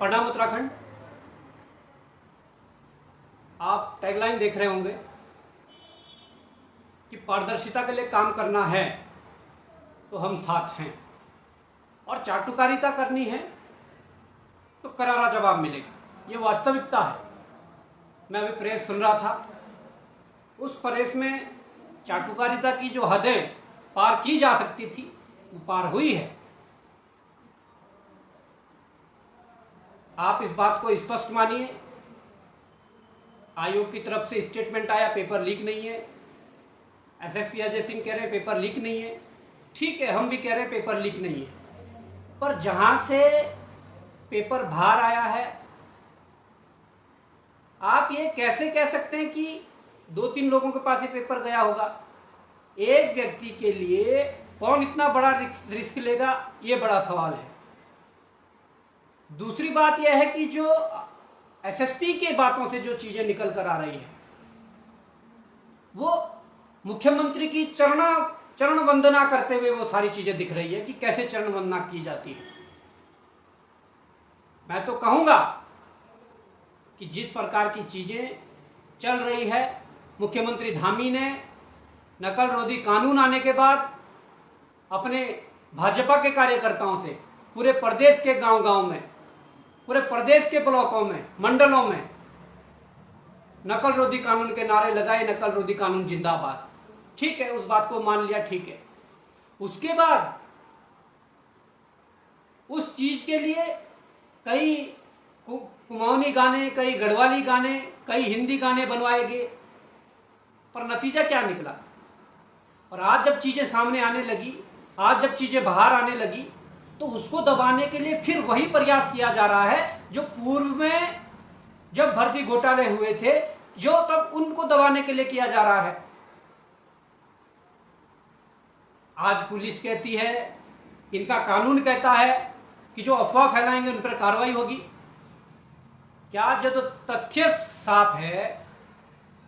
प्रणाम उत्तराखंड। आप टैगलाइन देख रहे होंगे कि पारदर्शिता के लिए काम करना है तो हम साथ हैं, और चाटुकारिता करनी है तो करारा जवाब मिलेगा। ये वास्तविकता है। मैं अभी प्रेस सुन रहा था, उस प्रेस में चाटुकारिता की जो हदें पार की जा सकती थी वो पार हुई है। आप इस बात को स्पष्ट मानिए। आयोग की तरफ से स्टेटमेंट आया, पेपर लीक नहीं है। एसएसपी अजय सिंह कह रहे हैं पेपर लीक नहीं है। ठीक है, हम भी कह रहे हैं पेपर लीक नहीं है, पर जहां से पेपर बाहर आया है, आप ये कैसे कह सकते हैं कि 2-3 लोगों के पास ये पेपर गया होगा? एक व्यक्ति के लिए कौन इतना बड़ा रिस्क लेगा, ये बड़ा सवाल है। दूसरी बात यह है कि जो एसएसपी के बातों से जो चीजें निकल कर आ रही हैं, वो मुख्यमंत्री की चरण वंदना करते हुए वो सारी चीजें दिख रही है कि कैसे चरण वंदना की जाती है। मैं तो कहूंगा कि जिस प्रकार की चीजें चल रही है, मुख्यमंत्री धामी ने नकल रोधी कानून आने के बाद अपने भाजपा के कार्यकर्ताओं से पूरे प्रदेश के गांव-गांव में, पूरे प्रदेश के ब्लॉकों में, मंडलों में नकल रोधी कानून के नारे लगाए, नकल रोधी कानून जिंदाबाद। ठीक है, उस बात को मान लिया, ठीक है। उसके बाद उस चीज के लिए कई कुमाऊनी गाने, कई गढ़वाली गाने, कई हिंदी गाने बनवाए गए, पर नतीजा क्या निकला? और आज जब चीजें सामने आने लगी, आज जब चीजें बाहर आने लगी, तो उसको दबाने के लिए फिर वही प्रयास किया जा रहा है जो पूर्व में जब भर्ती घोटाले हुए थे, जो तब उनको दबाने के लिए किया जा रहा है। आज पुलिस कहती है, इनका कानून कहता है कि जो अफवाह फैलाएंगे उन पर कार्रवाई होगी। क्या जो तथ्य साफ है,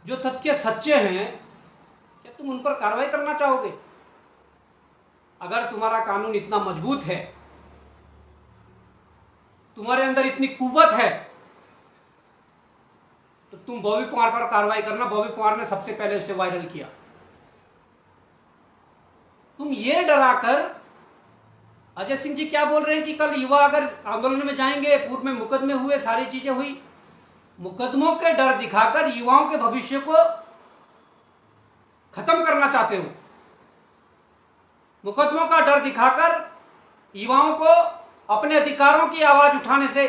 जो तथ्य सच्चे हैं, क्या तुम उन पर कार्रवाई करना चाहोगे? अगर तुम्हारा कानून इतना मजबूत है, तुम्हारे अंदर इतनी कुव्वत है, तो तुम बॉबी कुमार पर कार्रवाई करना। बॉबी कुमार ने सबसे पहले उसे वायरल किया। तुम ये डराकर, अजय सिंह जी क्या बोल रहे हैं कि कल युवा अगर आंदोलन में जाएंगे, पूर्व में मुकदमे हुए, सारी चीजें हुई, मुकदमों के डर दिखाकर युवाओं के भविष्य को खत्म करना चाहते हो। मुकदमों का डर दिखाकर युवाओं को अपने अधिकारों की आवाज उठाने से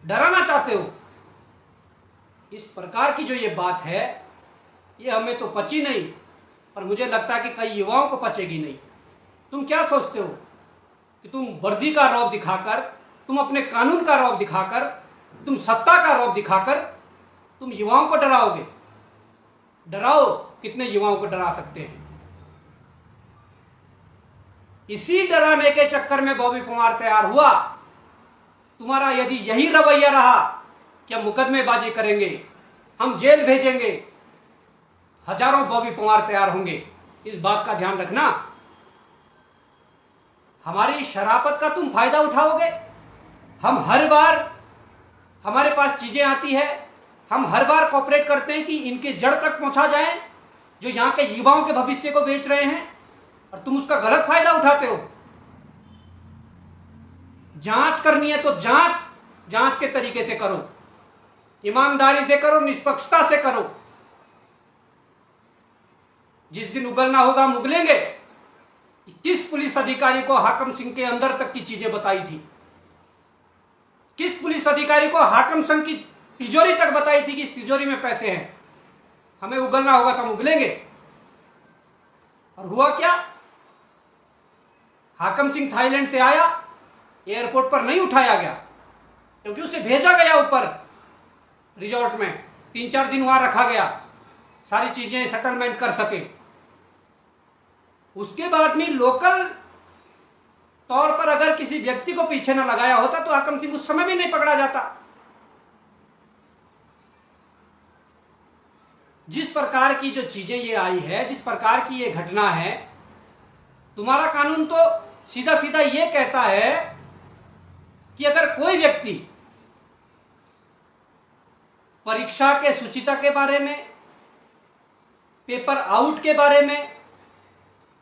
डराना चाहते हो। इस प्रकार की जो ये बात है, ये हमें तो पची नहीं, पर मुझे लगता है कि कई युवाओं को पचेगी नहीं। तुम क्या सोचते हो कि तुम वर्दी का रौब दिखाकर, तुम अपने कानून का रौब दिखाकर, तुम सत्ता का रौब दिखाकर तुम युवाओं को डराओगे? डराओ, कितने युवाओं को डरा सकते हैं। इसी डराने के चक्कर में बॉबी कुमार तैयार हुआ। तुम्हारा यदि यही रवैया रहा कि हम मुकदमेबाजी करेंगे, हम जेल भेजेंगे, हजारों बॉबी कुमार तैयार होंगे। इस बात का ध्यान रखना। हमारी शराफत का तुम फायदा उठाओगे। हम हर बार, हमारे पास चीजें आती है, हम हर बार कोऑपरेट करते हैं कि इनके जड़ तक पहुंचा जाए, जो यहां के युवाओं के भविष्य को बेच रहे हैं, और तुम उसका गलत फायदा उठाते हो। जांच करनी है तो जांच के तरीके से करो, ईमानदारी से करो, निष्पक्षता से करो। जिस दिन उगलना होगा हम उगलेंगे। किस पुलिस अधिकारी को हाकम सिंह के अंदर तक की चीजें बताई थी? किस पुलिस अधिकारी को हाकम सिंह की तिजोरी तक बताई थी कि इस तिजोरी में पैसे हैं? हमें उगलना होगा तो हम उगलेंगे। और हुआ क्या? हाकम सिंह थाईलैंड से आया, एयरपोर्ट पर नहीं उठाया गया, क्योंकि उसे भेजा गया ऊपर रिजॉर्ट में, 3-4 दिन वहां रखा गया, सारी चीजें सेटलमेंट कर सके। उसके बाद में लोकल तौर पर अगर किसी व्यक्ति को पीछे न लगाया होता तो हाकम सिंह उस समय भी नहीं पकड़ा जाता। जिस प्रकार की जो चीजें ये आई है, जिस प्रकार की ये घटना है, तुम्हारा कानून तो सीधा सीधा ये कहता है कि अगर कोई व्यक्ति परीक्षा के शुचिता के बारे में, पेपर आउट के बारे में,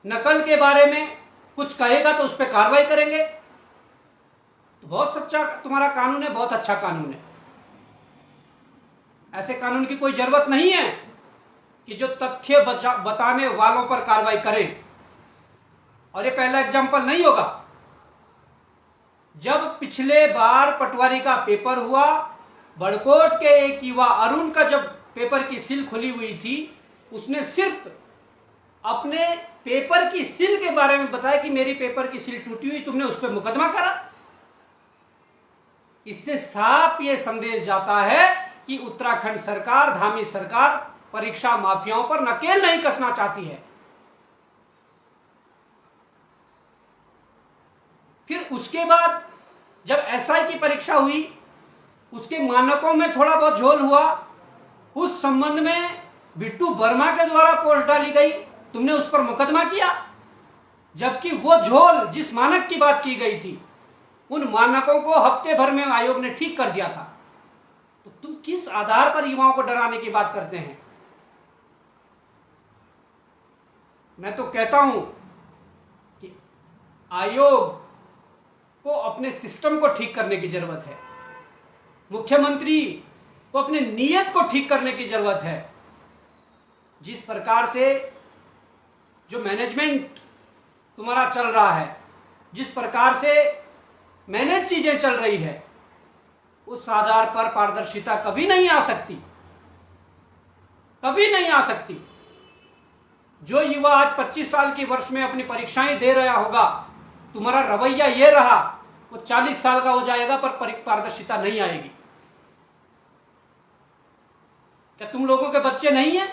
नकल के बारे में कुछ कहेगा तो उस पर कार्रवाई करेंगे। तो बहुत सच्चा तुम्हारा कानून है, बहुत अच्छा कानून है। ऐसे कानून की कोई जरूरत नहीं है कि जो तथ्य बताने वालों पर कार्रवाई करें। और ये पहला एग्जाम्पल नहीं होगा। जब पिछले बार पटवारी का पेपर हुआ, बड़कोट के एक युवा अरुण का जब पेपर की सील खुली हुई थी, उसने सिर्फ अपने पेपर की सील के बारे में बताया कि मेरी पेपर की सील टूटी हुई, तुमने उस पर मुकदमा करा। इससे साफ ये संदेश जाता है कि उत्तराखंड सरकार, धामी सरकार परीक्षा माफियाओं पर नकेल नहीं कसना चाहती है। फिर उसके बाद जब एसआई की परीक्षा हुई, उसके मानकों में थोड़ा बहुत झोल हुआ, उस संबंध में बिट्टू वर्मा के द्वारा पोस्ट डाली गई, तुमने उस पर मुकदमा किया। जबकि वो झोल जिस मानक की बात की गई थी, उन मानकों को हफ्ते भर में आयोग ने ठीक कर दिया था। तो तुम किस आधार पर युवाओं को डराने की बात करते हैं? मैं तो कहता हूं कि आयोग को अपने सिस्टम को ठीक करने की जरूरत है। मुख्यमंत्री को अपनी नीयत को ठीक करने की जरूरत है। जिस प्रकार से जो मैनेजमेंट तुम्हारा चल रहा है, जिस प्रकार से मैनेज चीजें चल रही है, उस आधार पर पारदर्शिता कभी नहीं आ सकती, कभी नहीं आ सकती। जो युवा आज 25 साल की वर्ष में अपनी परीक्षाएं दे रहा होगा, तुम्हारा रवैया ये रहा, वो 40 साल का हो जाएगा पर पारदर्शिता नहीं आएगी। क्या तुम लोगों के बच्चे नहीं हैं?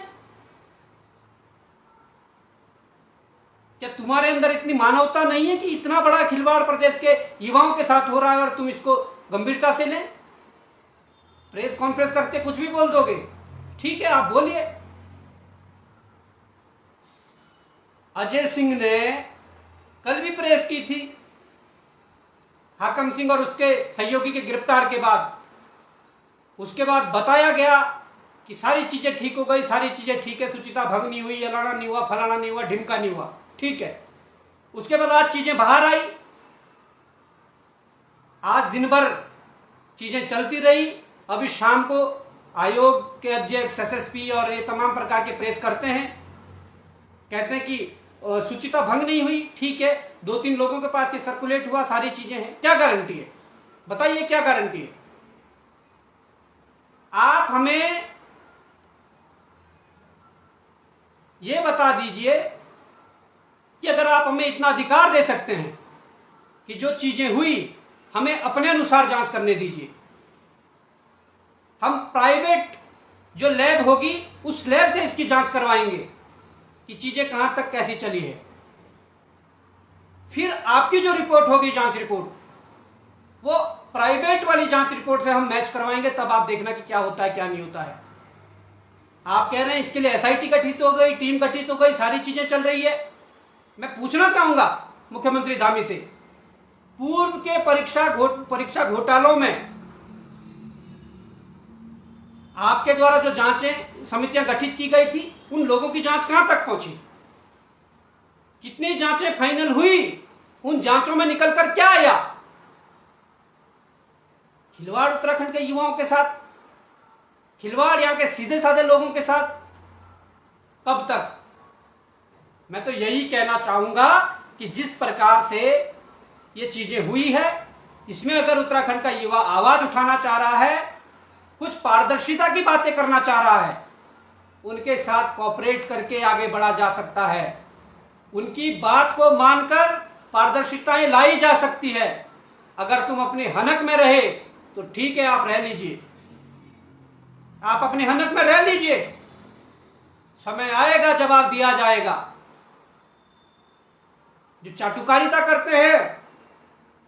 क्या तुम्हारे अंदर इतनी मानवता नहीं है कि इतना बड़ा खिलवाड़ प्रदेश के युवाओं के साथ हो रहा है और तुम इसको गंभीरता से लें? प्रेस कॉन्फ्रेंस करके कुछ भी बोल दोगे, ठीक है, आप बोलिए। अजय सिंह ने कल भी प्रेस की थी, हाकम सिंह और उसके सहयोगी के गिरफ्तार के बाद। उसके बाद बताया गया कि सारी चीजें ठीक हो गई, सारी चीजें ठीक है, शुचिता भंग नहीं हुई, अलाना नहीं हुआ, फलाना नहीं हुआ, ढिमका नहीं हुआ, ठीक है। उसके बाद आज चीजें बाहर आई, आज दिन भर चीजें चलती रही। अभी शाम को आयोग के अध्यक्ष, एसएसपी और ये तमाम प्रकार के प्रेस करते हैं, कहते हैं कि शुचिता भंग नहीं हुई, ठीक है, 2-3 लोगों के पास ये सर्कुलेट हुआ, सारी चीजें हैं। क्या गारंटी है? बताइए, क्या गारंटी है? आप हमें ये बता दीजिए कि अगर आप हमें इतना अधिकार दे सकते हैं कि जो चीजें हुई हमें अपने अनुसार जांच करने दीजिए, हम प्राइवेट जो लैब होगी उस लैब से इसकी जांच करवाएंगे कि चीजें कहां तक कैसी चली है। फिर आपकी जो रिपोर्ट होगी, जांच रिपोर्ट, वो प्राइवेट वाली जांच रिपोर्ट से हम मैच करवाएंगे, तब आप देखना कि क्या होता है क्या नहीं होता है। आप कह रहे हैं इसके लिए एसआईटी गठित हो गई, टीम गठित हो गई, सारी चीजें चल रही है। मैं पूछना चाहूंगा मुख्यमंत्री धामी से, पूर्व के परीक्षा घोटालों में आपके द्वारा जो जांचें समितियां गठित की गई थी, उन लोगों की जांच कहां तक पहुंची? कितनी जांचें फाइनल हुई? उन जांचों में निकलकर क्या आया? खिलवाड़ उत्तराखंड के युवाओं के साथ, खिलवाड़ यहां के सीधे साधे लोगों के साथ, कब तक? मैं तो यही कहना चाहूंगा कि जिस प्रकार से ये चीजें हुई है, इसमें अगर उत्तराखंड का युवा आवाज उठाना चाह रहा है, कुछ पारदर्शिता की बातें करना चाह रहा है, उनके साथ कोऑपरेट करके आगे बढ़ा जा सकता है। उनकी बात को मानकर पारदर्शिताएं लाई जा सकती है। अगर तुम अपने हनक में रहे तो ठीक है, आप रह लीजिए, आप अपने हनक में रह लीजिए, समय आएगा जवाब दिया जाएगा। जो चाटुकारिता करते हैं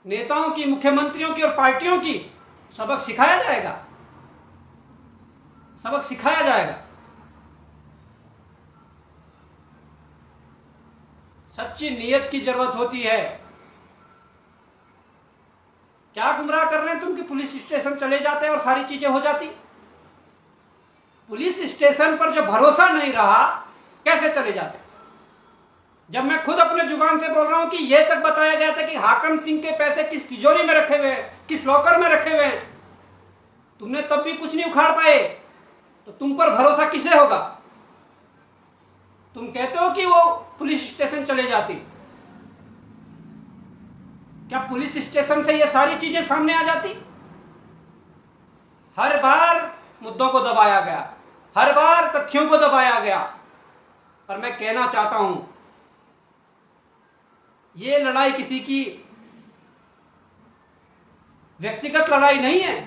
नेताओं की, मुख्यमंत्रियों की और पार्टियों की, सबक सिखाया जाएगा, सबक सिखाया जाएगा। सच्ची नीयत की जरूरत होती है। क्या गुमराह कर रहे हैं तुम कि पुलिस स्टेशन चले जाते और सारी चीजें हो जाती? पुलिस स्टेशन पर जब भरोसा नहीं रहा कैसे चले जाते? जब मैं खुद अपने जुबान से बोल रहा हूं कि यह तक बताया गया था कि हाकम सिंह के पैसे किस तिजोरी में रखे हुए हैं, किस लॉकर में रखे हुए हैं, तुमने तब भी कुछ नहीं उखाड़ पाए, तो तुम पर भरोसा किसे होगा? तुम कहते हो कि वो पुलिस स्टेशन चले जाती, क्या पुलिस स्टेशन से ये सारी चीजें सामने आ जाती? हर बार मुद्दों को दबाया गया, हर बार तथ्यों को दबाया गया। पर मैं कहना चाहता हूं, ये लड़ाई किसी की व्यक्तिगत लड़ाई नहीं है।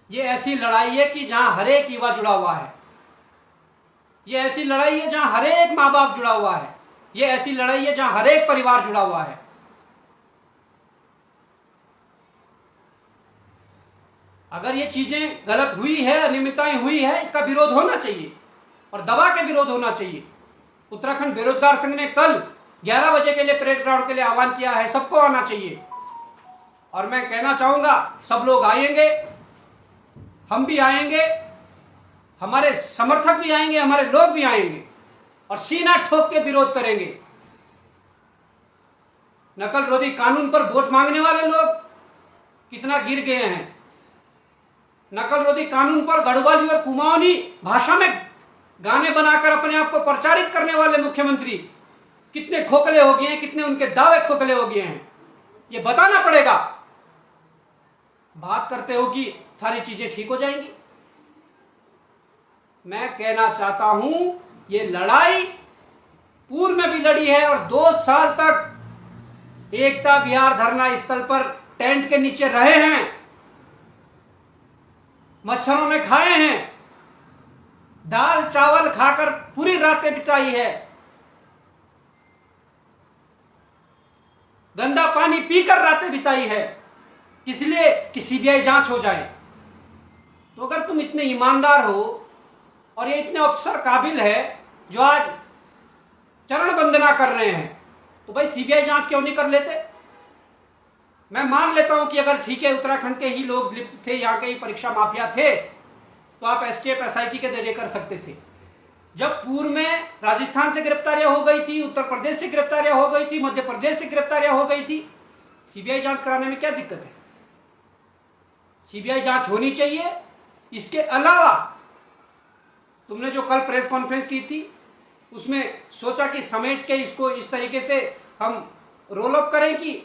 ये ऐसी लड़ाई है कि जहां हर एक युवा जुड़ा हुआ है। ये ऐसी लड़ाई है जहां हर एक मां बाप जुड़ा हुआ है। ये ऐसी लड़ाई है जहां हर एक परिवार जुड़ा हुआ है। अगर ये चीजें गलत हुई है, अनियमितताएं हुई है, इसका विरोध होना चाहिए और दबा के विरोध होना चाहिए। उत्तराखंड बेरोजगार संघ ने कल 11 बजे के लिए परेड ग्राउंड के लिए आह्वान किया है, सबको आना चाहिए। और मैं कहना चाहूंगा सब लोग आएंगे, हम भी आएंगे, हमारे समर्थक भी आएंगे, हमारे लोग भी आएंगे और सीना ठोक के विरोध करेंगे। नकल रोधी कानून पर वोट मांगने वाले लोग कितना गिर गए हैं। नकल रोधी कानून पर गढ़वाली और कुमाऊनी भाषा में गाने बनाकर अपने आप को प्रचारित करने वाले मुख्यमंत्री कितने खोखले हो गए हैं, कितने उनके दावे खोखले हो गए हैं, ये बताना पड़ेगा। बात करते हो कि सारी चीजें ठीक हो जाएंगी। मैं कहना चाहता हूं, ये लड़ाई पूर्व में भी लड़ी है और 2 साल तक एकता विहार धरना स्थल पर टेंट के नीचे रहे हैं, मच्छरों ने खाए हैं, दाल चावल खाकर पूरी रातें बिताई है, गंदा पानी पीकर रातें बिताई है, इसलिए कि सीबीआई जांच हो जाए। तो अगर तुम इतने ईमानदार हो और ये इतने अफसर काबिल है जो आज चरण वंदना कर रहे हैं, तो भाई सीबीआई जांच क्यों नहीं कर लेते? मैं मान लेता हूं कि अगर ठीक है उत्तराखंड के ही लोग लिप्त थे, यहाँ के ही परीक्षा माफिया थे, तो आप एसटीएफ एसआईटी के जरिए कर सकते थे। जब पूर्व में राजस्थान से गिरफ्तारियां हो गई थी, उत्तर प्रदेश से गिरफ्तारियां हो गई थी, मध्य प्रदेश से गिरफ्तारियां हो गई थी, सीबीआई जांच कराने में क्या दिक्कत है? सीबीआई जांच होनी चाहिए। इसके अलावा तुमने जो कल प्रेस कॉन्फ्रेंस की थी उसमें सोचा कि समेट के इसको इस तरीके से हम रोल अप करें कि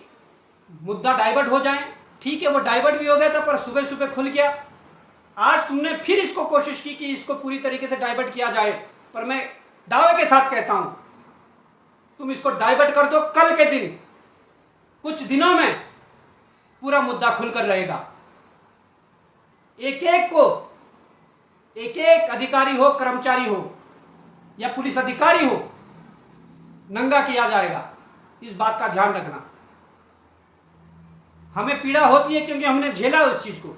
मुद्दा डाइवर्ट हो जाए। ठीक है, वो डाइवर्ट भी हो गया था, पर सुबह सुबह खुल गया। आज तुमने फिर इसको कोशिश की कि इसको पूरी तरीके से डाइवर्ट किया जाए, पर मैं दावे के साथ कहता हूं तुम इसको डाइवर्ट कर दो, कल के दिन कुछ दिनों में पूरा मुद्दा खुलकर रहेगा। एक एक अधिकारी हो, कर्मचारी हो या पुलिस अधिकारी हो, नंगा किया जाएगा। इस बात का ध्यान रखना। हमें पीड़ा होती है क्योंकि हमने झेला उस चीज को।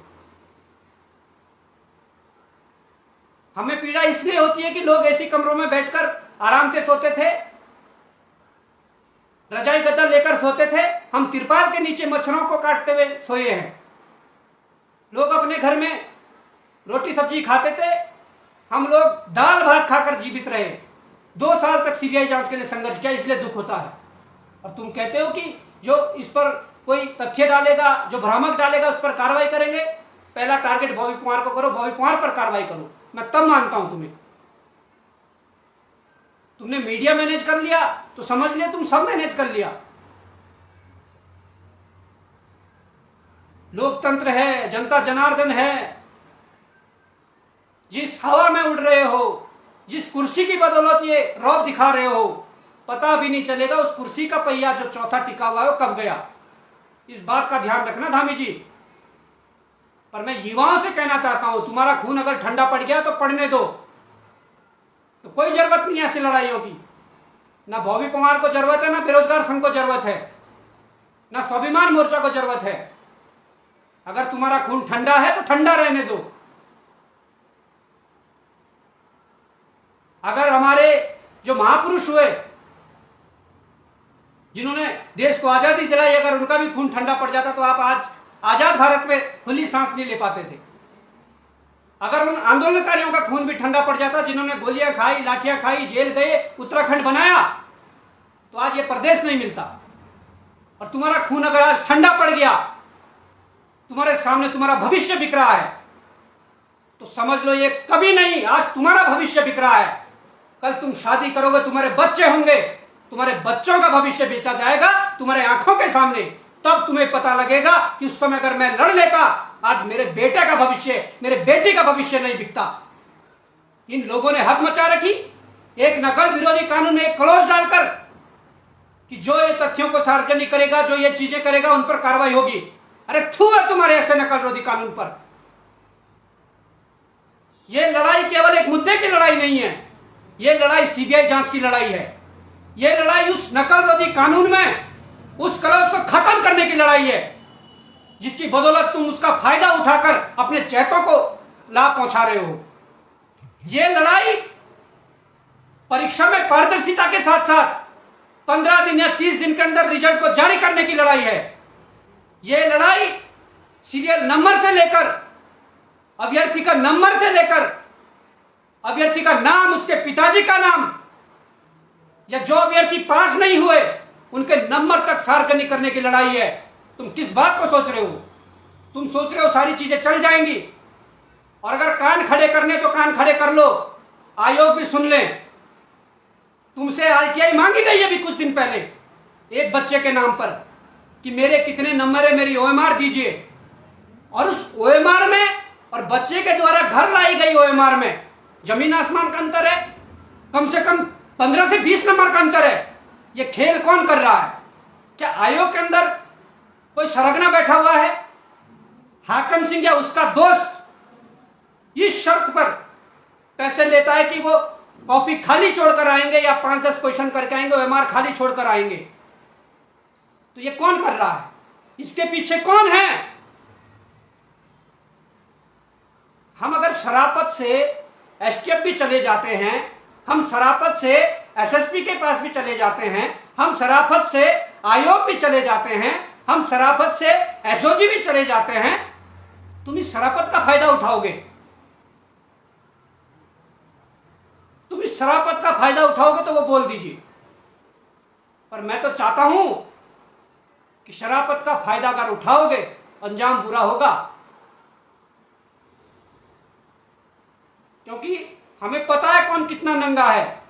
हमें पीड़ा इसलिए होती है कि लोग ऐसे कमरों में बैठकर आराम से सोते थे, रजाई गद्दा लेकर सोते थे, हम तिरपाल के नीचे मच्छरों को काटते हुए सोए हैं। लोग अपने घर में रोटी सब्जी खाते थे, हम लोग दाल भात खाकर जीवित रहे। 2 साल तक सीबीआई जांच के लिए संघर्ष किया, इसलिए दुख होता है। और तुम कहते हो कि जो इस पर कोई तथ्य डालेगा, जो भ्रामक डालेगा, उस पर कार्रवाई करेंगे। पहला टारगेट बॉबी कुमार को करो, बॉबी कुमार पर कार्रवाई करो, मैं तब मानता हूं तुम्हें। तुमने मीडिया मैनेज कर लिया तो समझ लिया तुम सब मैनेज कर लिया। लोकतंत्र है, जनता जनार्दन है। जिस हवा में उड़ रहे हो, जिस कुर्सी की बदौलत ये रौब दिखा रहे हो, पता भी नहीं चलेगा उस कुर्सी का पहिया जो चौथा टिका हुआ है वो कब गया। इस बात का ध्यान रखना धामी जी। पर मैं युवाओं से कहना चाहता हूं, तुम्हारा खून अगर ठंडा पड़ गया तो पड़ने दो, तो कोई जरूरत नहीं है ऐसी लड़ाइयों की। ना बॉबी कुमार को जरूरत है, ना बेरोजगार संघ को जरूरत है, ना स्वाभिमान मोर्चा को जरूरत है। अगर तुम्हारा खून ठंडा है तो ठंडा रहने दो। अगर हमारे जो महापुरुष हुए, जिन्होंने देश को आजादी दिलाई, अगर उनका भी खून ठंडा पड़ जाता तो आप आज आजाद भारत में खुली सांस नहीं ले पाते थे। अगर उन आंदोलनकारियों का खून भी ठंडा पड़ जाता जिन्होंने गोलियां खाई, लाठियां खाई, जेल गए, उत्तराखंड बनाया, तो आज ये प्रदेश नहीं मिलता। और तुम्हारा खून अगर आज ठंडा पड़ गया, तुम्हारे सामने तुम्हारा भविष्य बिक रहा है, तो समझ लो ये कभी नहीं, आज तुम्हारा भविष्य बिक रहा है। कल तुम शादी करोगे, तुम्हारे बच्चे होंगे, तुम्हारे बच्चों का भविष्य बेचा जाएगा तुम्हारे आंखों के सामने। तब तुम्हें पता लगेगा कि उस समय अगर मैं लड़ लेता, आज मेरे बेटे का भविष्य, मेरे बेटी का भविष्य नहीं बिकता। इन लोगों ने हद मचा रखी, एक नकल विरोधी कानून में एक क्लॉज डालकर कि जो ये तथ्यों को सार्वजनिक करेगा, जो ये चीजें करेगा, उन पर कार्रवाई होगी। अरे थू है तुम्हारे ऐसे नकल विरोधी कानून पर। यह लड़ाई केवल एक मुद्दे की लड़ाई नहीं है, यह लड़ाई सीबीआई जांच की लड़ाई है। यह लड़ाई उस नकल विरोधी कानून में उस क्लॉज को खत्म करने की लड़ाई है, जिसकी बदौलत तुम उसका फायदा उठाकर अपने चेतों को लाभ पहुंचा रहे हो। यह लड़ाई परीक्षा में पारदर्शिता के साथ साथ 15 दिन या 30 दिन के अंदर रिजल्ट को जारी करने की लड़ाई है। यह लड़ाई सीरियल नंबर से लेकर, अभ्यर्थी का नंबर से लेकर, अभ्यर्थी का नाम, उसके पिताजी का नाम, या जो अभ्यर्थी पास नहीं हुए उनके नंबर तक सार्वजनिक करने की लड़ाई है। तुम किस बात को सोच रहे हो? तुम सोच रहे हो सारी चीजें चल जाएंगी, और अगर कान खड़े करने तो कान खड़े कर लो, आयोग भी सुन ले। तुमसे आरटीआई मांगी गई है अभी कुछ दिन पहले एक बच्चे के नाम पर कि मेरे कितने नंबर है, मेरी ओएमआर दीजिए। और उस ओएमआर में और बच्चे के द्वारा घर लाई गई ओएमआर में जमीन आसमान का अंतर है। कम से कम 15 से 20 नंबर का अंतर है। ये खेल कौन कर रहा है? क्या आयोग के अंदर कोई सरगना बैठा हुआ है? हाकिम सिंह या उसका दोस्त इस शर्त पर पैसे लेता है कि वो कॉपी खाली छोड़कर आएंगे या 5-10 क्वेश्चन करके आएंगे, ओएमआर खाली छोड़कर आएंगे। तो ये कौन कर रहा है? इसके पीछे कौन है? हम अगर शराफत से एसटीएफ भी चले जाते हैं, हम शराफत से एसएसपी के पास भी चले जाते हैं, हम शराफत से आयोग भी चले जाते हैं, हम शराफत से एसओजी भी चले जाते हैं, तुम इस शराफत का फायदा उठाओगे। तुम इस शराफत का फायदा उठाओगे तो वो बोल दीजिए, पर मैं तो चाहता हूं कि शराफत का फायदा अगर उठाओगे अंजाम बुरा होगा। क्योंकि हमें पता है कौन कितना नंगा है,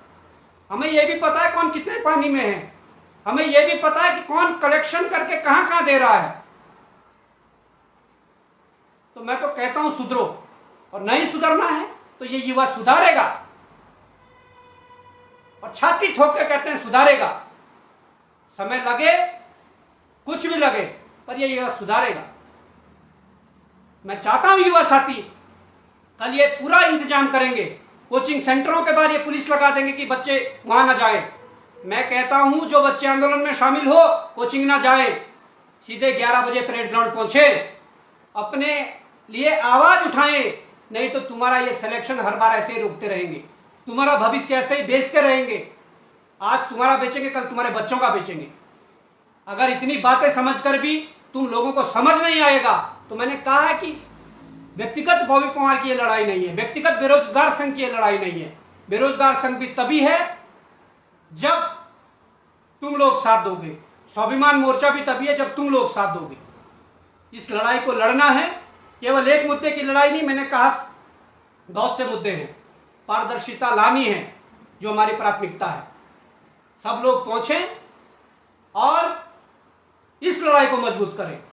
हमें यह भी पता है कौन कितने पानी में है, हमें यह भी पता है कि कौन कलेक्शन करके कहां कहां दे रहा है। तो मैं तो कहता हूं सुधरो, और नहीं सुधरना है तो ये युवा सुधारेगा, और छाती ठोक के कहते हैं सुधारेगा। समय लगे, कुछ भी लगे, पर ये युवा सुधारेगा। मैं चाहता हूं युवा साथी कल ये पूरा इंतजाम करेंगे। कोचिंग सेंटरों के बाद ये पुलिस लगा देंगे कि बच्चे वहां ना जाए। मैं कहता हूं जो बच्चे आंदोलन में शामिल हो कोचिंग ना जाए, सीधे 11 बजे परेड ग्राउंड पहुंचे, अपने लिए आवाज उठाएं। नहीं तो तुम्हारा ये सिलेक्शन हर बार ऐसे ही रोकते रहेंगे, तुम्हारा भविष्य ऐसे ही बेचते रहेंगे। आज तुम्हारा बेचेंगे, कल तुम्हारे बच्चों का बेचेंगे। अगर इतनी बातें समझकर भी तुम लोगों को समझ नहीं आएगा, तो मैंने कहा है कि व्यक्तिगत बॉबी पवार की ये लड़ाई नहीं है, व्यक्तिगत बेरोजगार संघ की ये लड़ाई नहीं है। बेरोजगार संघ भी तभी है जब तुम लोग साथ दोगे, स्वाभिमान मोर्चा भी तभी है जब तुम लोग साथ दोगे। इस लड़ाई को लड़ना है, केवल एक मुद्दे की लड़ाई नहीं, मैंने कहा बहुत से मुद्दे हैं। पारदर्शिता लानी है जो हमारी प्राथमिकता है। सब लोग पहुंचें और इस लड़ाई को मजबूत करें।